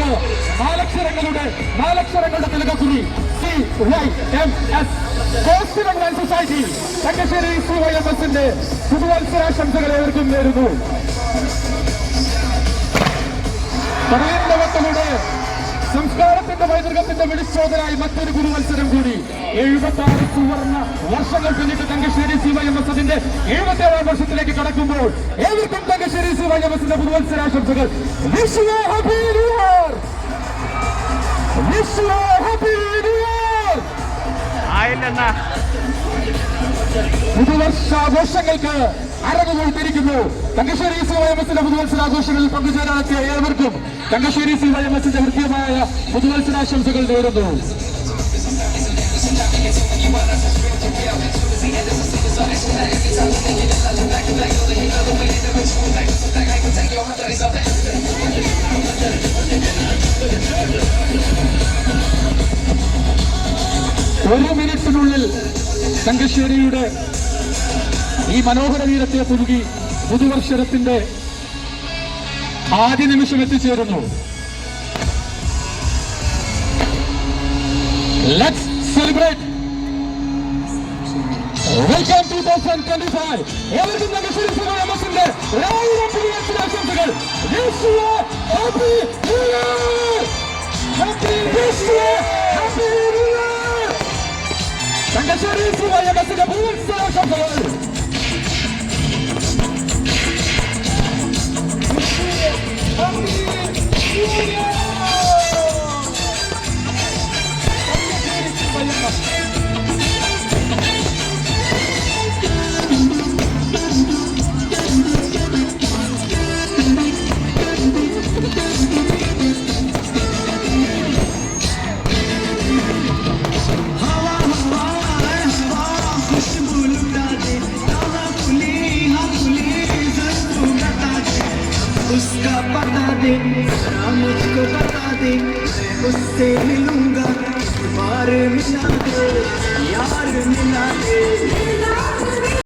നമുക്ക് നാലക്ഷരങ്ങളുടെ തിലകക്കുറി CYMS constituent society Thangassery CYMSന്റെ പുതുവത്സരാശംസകൾ ഏവർക്കും നേരുന്നു. പറയുന്നവരുടെ സംസ്കാരത്തിന്റെ പൈതൃകത്തിന്റെ വെളിച്ചോദനായി മറ്റൊരു പുതുവത്സരം കൂടി. 76 സുവർണ വർഷങ്ങൾ പിന്നിട്ട് തങ്കശ്ശേരി CYMS അതിന്റെ 77ാം വർഷത്തിലേക്ക് കടക്കുമ്പോൾ ഏവർക്കും തങ്കശ്ശേരി CYMSന്റെ പുതുവത്സരാശംസകൾ. പുതുവർഷാഘോഷങ്ങൾക്ക് അരങ്ങുകൾ തിരിക്കുന്നു. തങ്കശ്ശേരി CYMSന്റെ പുതുവത്സരാഘോഷങ്ങളിൽ പങ്കുചേരാനെത്തിയ ഏവർക്കും തങ്കശ്ശേരി CYMSന്റെ കൃത്യമായ പുതുവത്സരാശംസകൾ നേരുന്നു. ഒരു മിനിറ്റിനുള്ളിൽ തങ്കശ്ശേരിയുടെ ഈ മനോഹര തീരത്തെ പുതുക്കി പുതുവർഷത്തിന്റെ ആദ്യ നിമിഷം എത്തിച്ചേരുന്നു. Let's celebrate. വെൽക്കം 2025. ഏവർക്കും തങ്കശ്ശേരി CYMSന്റെ 1000 പുതുവത്സരാശംസകൾ. തങ്കശ്ശേരി CYMSന്റെ പുതുവത്സരാശംസകൾ. उसका पता दे जरा मुझको बता दे, उससे मिलूंगा बार मिला दे यार मिला दे।